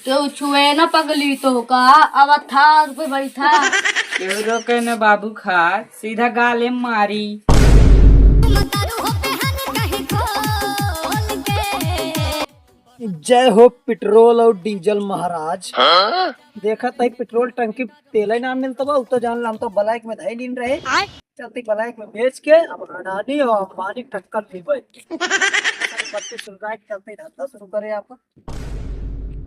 तो छुए न पगली तो का अब था रुपए बैठा केहू रोके न बाबू खा सीधा गाले मारी। जय हो पेट्रोल और डीजल महाराज। देखा तई पेट्रोल टंकी तेल ही ना मिलता बा तो जान ला हम तो ब्लैक में धई दिन रहे चलती ब्लैक में बेच के अब अडानी और अंबानी टक्कर लीबे। 32 रुपए चलते धंधा शुरू करे आप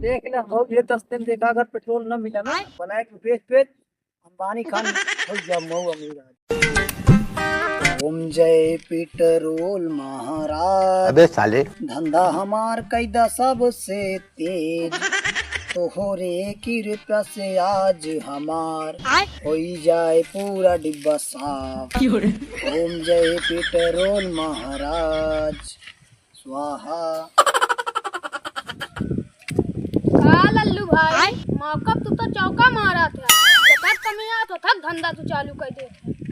देख ले हो ये 10 दिन देखा अगर पेट्रोल न मिला ना ब्लैक में बेच बेच अंबानी खान हो जा मऊ अमीर। ओम जय पेट्रोल महाराज। अबे साले धंधा हमार कैदा सबसे तेज तोहरे कृपा से आज हमार हो जाए पूरा डिब्बा साफ। ओम जय पेट्रोल महाराज स्वाहा। लल्लू भाई मौका तू तो चौका मारा था कमिया तो था धंधा तू चालू कर दे।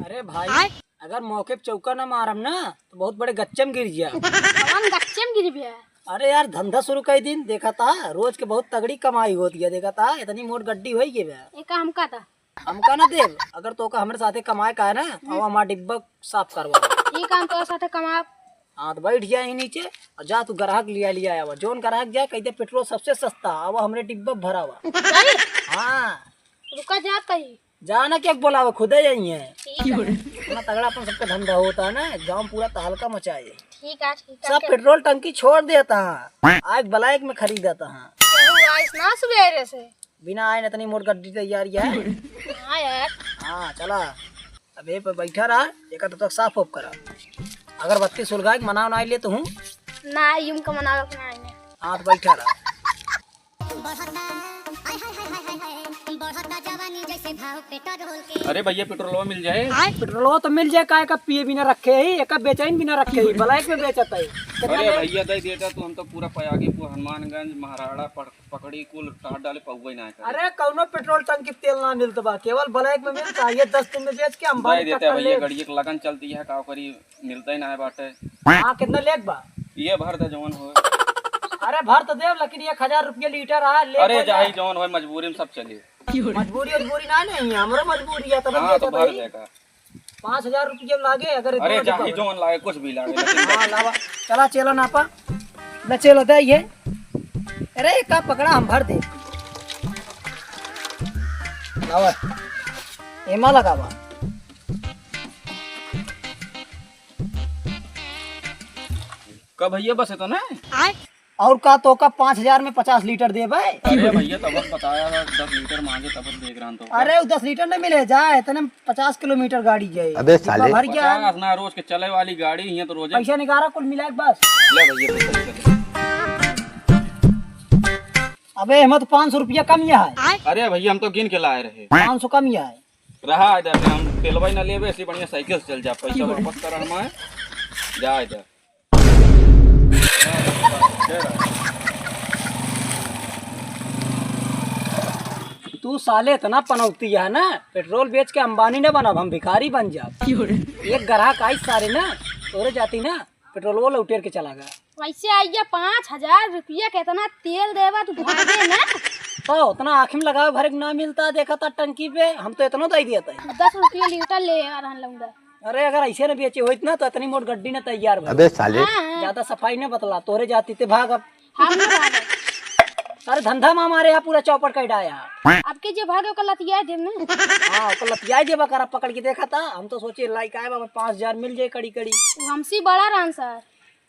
अरे भाई अगर मौके पे चौका न मारम ना तो बहुत बड़े गच्चे में गिर गया। हम गच्चे में गिर गया। अरे यार धंधा शुरू कई दिन देखा था रोज के बहुत तगड़ी कमाई होती है देखा था इतनी मोट गड्डी हुई के एक हमका था हमका ना देव अगर तो का हमारे साथे कमाए का है ना तो हमारा डिब्बा साफ करवा ये काम तो साथे कमा। हाँ तो बैठ जाए नीचे और जा तू ग्राहक लिया आवा जोन ग्राहक जाए कहते पेट्रोल सबसे सस्ता आवा हमरे डिब्बा भरा हुआ। हाँ रुका जाता ही जाना क्या बोला खुद ही यही है इतना तगड़ा अपन सबका धंधा होता है ना गांव पूरा तहलका मचाए। ठीक है सब पेट्रोल टंकी छोड़ देता है आज ब्लैक में खरीदाता है ना सवेरे से बिना आए इतनी मोट गड्डी तैयारी है। हाँ यार हाँ चला अब ये पे बैठा रहा एक तक साफ ऑफ करा अगरबत्ती सुलगा के मना उना लिए तो हूँ ना यूं का मना रखना है। हाँ तो बैठा रहा। अरे भैया पेट्रोल मिल जाए। पेट्रोल तो मिल जाए का पिए बिना रखे ही एक बेचैन बिना रखे ही ब्लैक में बेचता है। अरे भैया दे देता तो हम तो पूरा पयागी हनुमानगंज महाराड़ा पकड़ी कुल टाट डाले पहुँच ना। अरे कौनो पेट्रोल टंकी तेल ना मिलता बा केवल ब्लैक में मिलता है। ये 10 दिन में बेच के हम दे देते भैया गड़िए के लगन चलती है का करी मिलता ही ना है बाटे। हाँ कितना लेट बा ये भर दे जवन हो। अरे भर तो देव लेकिन 1000 रुपया लीटर आ ले। अरे जाही जवन हो मजबूरी में सब चले मजबूरी ना नहीं हमरो मजबूरी है तब हाँ तो भर देगा 5000 रुपया लागे अगर। अरे जाही जवन लागे कुछ भी लागे लेकिन हाँ लावा चला चलो नापा न चलो दे ये। अरे का पकड़ा हम भर दे लावा एमा लगावा कब भैया बस है तो ना और का तो का 5000 में 50 लीटर दे भाई। अरे भैया तब बताया 10 लीटर मांगे तब देख रहा तो। अरे 10 लीटर नहीं मिले जाए इतने 50 किलोमीटर गाड़ी जाए। अबे साले भर गया ना रोज के चले वाली गाड़ी है तो रोज पैसा निकाला कुल मिला के बस। ले भैया अबे हमें तो 500 रुपया कम है। अरे भैया हम तो गिन के लाए रहे 500 कम है रहा इधर हम तेलवाई ना लेवे इसलिए बढ़िया साइकिल से चल जा पैसा वापस कर हम जा इधर। तू साले इतना पनौती है ना पेट्रोल बेच के अंबानी ने बना हम भिखारी बन जा। एक ग्राहक आई सारे ना तोरे जाती ना पेट्रोल वो लौटेर के चला गया। वैसे आइया 5000 रुपया कितना तेल देवा तू भर दे ना तो उतना आँखी में लगाओ भरे ना मिलता देखा था टंकी पे हम तो इतना दे दिया था 10 रुपया लीटर ले आ रहा लूंगा। अरे अगर ऐसे न बेचे हो इतना तो इतनी मोट गड्डी ने तैयार भाई। अबे साले ज्यादा सफाई न बतला तोरे जाती थे भाग अब हम ना भागे अरे धंधा में हमारे यहाँ पूरा चौपट कर डाया। अब के जे भागे को लतिया दे ना। हाँ तो लतिया देवा कर पकड़ के देखा था हम तो सोचे लाइक आए 5000 मिल जाए कड़ी कड़ी। हमसे बड़ा रान सर।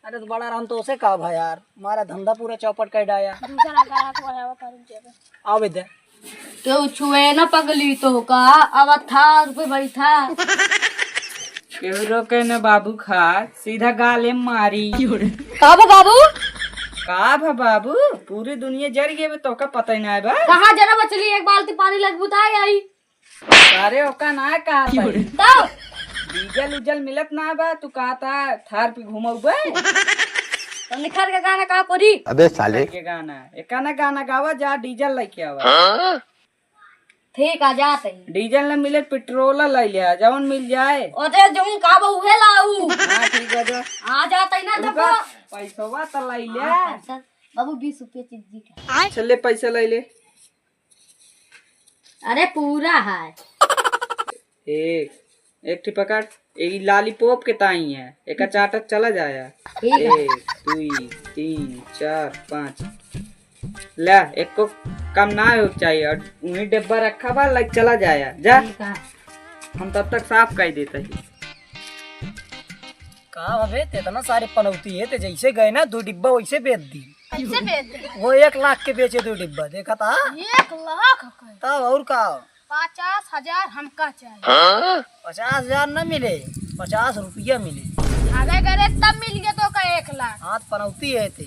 अरे तो बड़ा राम तो उसे कहा भाई यार हमारा धंधा पूरा चौपट कर डाया। दूसरा ग्राहक बढ़ावा कर जेबे आवे दे तो छुए न पगली तो का अब था रुपए बैठा केहू रोके न बाबू खा सीधा गाले मारी। कब बाबू का भा बाबू पूरी दुनिया जर गए तो का पता ही ना है बा। कहाँ जरा बचली एक बाल्टी पानी लग बुताई आई अरे ओका ना कहा तो डीजल उजल मिलत ना बा तू कहता थार पे घूमऊ बे तो निखर के गाना का पड़ी। अबे साले के गाना एक गाना गावा जा डीजल लेके आवा। ठीक आ जाते डीजल न मिले पेट्रोल ले लिया जवन मिल जाए ओते जूं का बहु है लाऊ हाँ ठीक है जो आ जाते ना देखो पैसवा तो ले लिया बाबू 20 रुपये चीज का। चले पैसा ले ले। अरे पूरा है। एक ठी पकड़। एक लॉलीपॉप के ताई है, एक चाटक चला जाया। ठीक है। 1 2 3 4 5 ले। एक को कम ना हो चाहिए और उन्हीं डिब्बा रखा बा लाइक चला जाया जा। ठीक है। हम तब तक साफ कर देते ही। कहा अबे इतना सारे पनौती है, ते जैसे गए ना 2 डिब्बा वैसे बेच दी। कैसे बेच दे? वो 1 लाख के बेचे 2 डिब्बा, देखा था 1 लाख का। तब और का 50,000 हमका चाहिए। 50,000 न मिले, 50 रुपया मिले। अरे करे तब मिल गया तो का 1 लाख। हाथ पनौती है थे।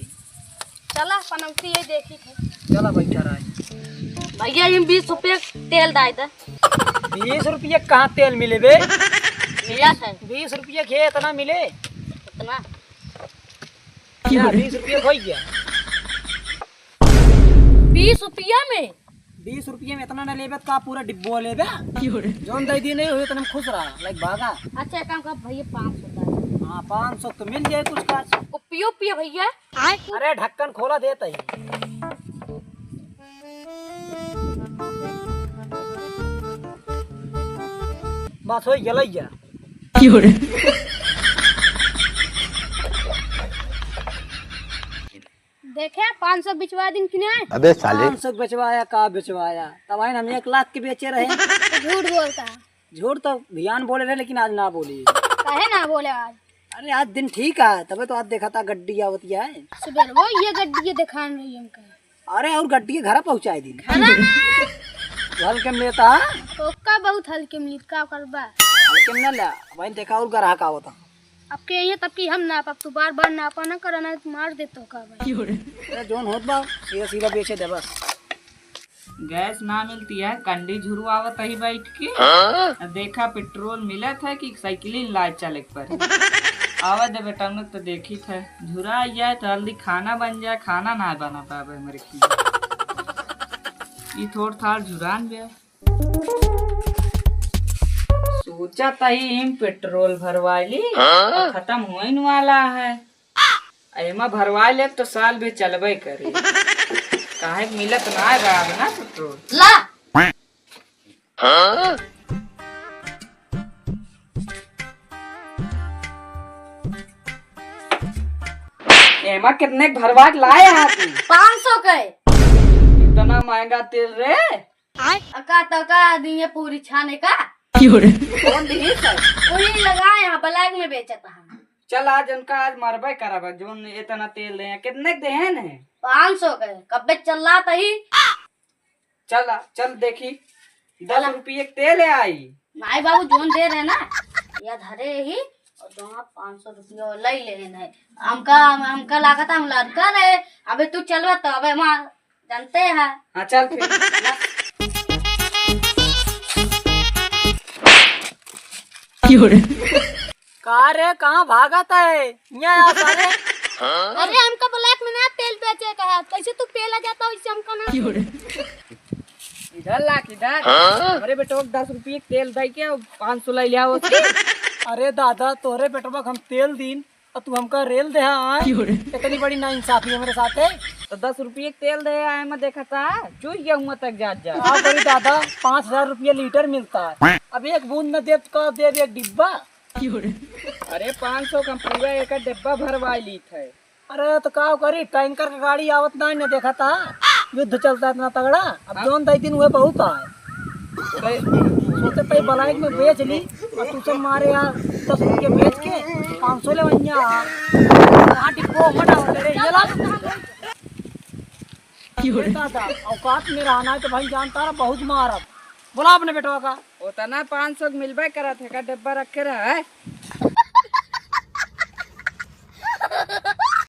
चला पनौती है देखी थे। चला बैठा रहा। भैया ये 20 रुपये तेल दाए थे। 20 रुपये कहाँ तेल मिले बे? मिला था 20 रुपये खे इतना मिले? कितना? क्या 20 रुपये खोई गया? 20 रुपया में 20 रुपये में इतना न लेबे का पूरा डिब्बो लेबे? जोन दे दी नहीं हुई तो खुश रहा लाइक भागा। अच्छा एक काम कर भैया 500 दाए। हाँ 500 तो मिल जाए कुछ का। पियो पियो भैया। अरे ढक्कन खोला देता ही। बस हो गया। देखे 500 बिचवा दिन कि नहीं? अबे साले 500 बेचवाया का बेचवाया, तब आई हम 1 लाख के बेचे रहे। तो झूठ बोलता है। झूठ तो ध्यान बोले रहे लेकिन आज ना बोली। कहे ना बोले आज। अरे आज दिन ठीक है, तबे तो आज देखा था गड्डी आवती है। सुबह वो ये गड्डी ये दिखान रही हमका। अरे और गड्डी के घर पहुँचाए दिन खाना ना हल्के में लेता ओका बहुत हल्के मिलित का करबा। हल्के में न ले भाई, देखा और ग्राहक आवता। अब के ये तब की हम नाप, अब तू बार बार नापा ना करना तो मार देतो का भाई। अरे जोन होत बा सीधा सीधा बेचे दे बस। गैस ना मिलती है, कंडी झुरू आवत ही बैठ के। देखा पेट्रोल मिला था कि साइकिल लाइट चले पर आवा दे बेटा हम लोग तो देखी थे झुरा आ जाए तो जल्दी खाना बन जाए। खाना ना बना पावे हमारे की ये थोड़ थाड़ झुरान गया। सोचा था ही पेट्रोल भरवाली खत्म होने वाला है। एमा भरवा ले तो साल भी चलबे करे। काहे मिलत ना रहा ना पेट्रोल ला एमा कितने भरवा के लाए हैं तू? 500 के इतना महंगा तेल रे। अका तका दिए पूरी छाने का। कौन दी है? पूरी लगाए यहाँ ब्लैक में बेचता हम। चल आज उनका आज मरबे कराबा जोन इतना तेल दे कितने दे हैं ने? 500 के कब्बे चल रहा था ही। चल चल देखी 10 रुपये तेल है आई। माई बाबू जोन दे रहे ना या धरे ही और जो 500 रुपया ले ले रहे। हमका लागत हम लड़का रहे। अबे तू चलवा तो अबे माँ जानते हैं। हाँ चल फिर कहा रे कहाँ भागा था यहाँ सारे? अरे हमका ब्लैक में ना तेल बेचे का है, कैसे तू पेला जाता हो इससे हमका ना। इधर ला किधर अरे बेटो 10 रुपये तेल दे के 500 ले लिया। अरे दादा तोरे पेट्रोल हम तेल दीन और तू हमका रेल दे। इतनी बड़ी ना इंसाफी है मेरे साथ है। तो 10 रुपये तेल दे आए मैं देखा था चूस गया हूँ तक जा हाँ बड़ी दादा 5,000 रुपया लीटर मिलता है। अब एक बूंद न दे तो दे एक डिब्बा। अरे 500 का पूरा एक डिब्बा भरवा ली थे। अरे तो का करी टैंकर का गाड़ी आवत ना ने देखा था युद्ध चलता है इतना तगड़ा। अब जोन दई दिन हुए बहुत है। सोचे पे बलाइक में बेच ली और तू सब मारे यार 10 रुपये बेच के 500 ले वहीं डिब्बो मटा रे ये ला दादा औकात में रहना है तो भाई जानता रहा बहुत मारा। बोला अपने बेटवा का उतना 500 मिलबे करा थे का डिब्बा रखे रहा है।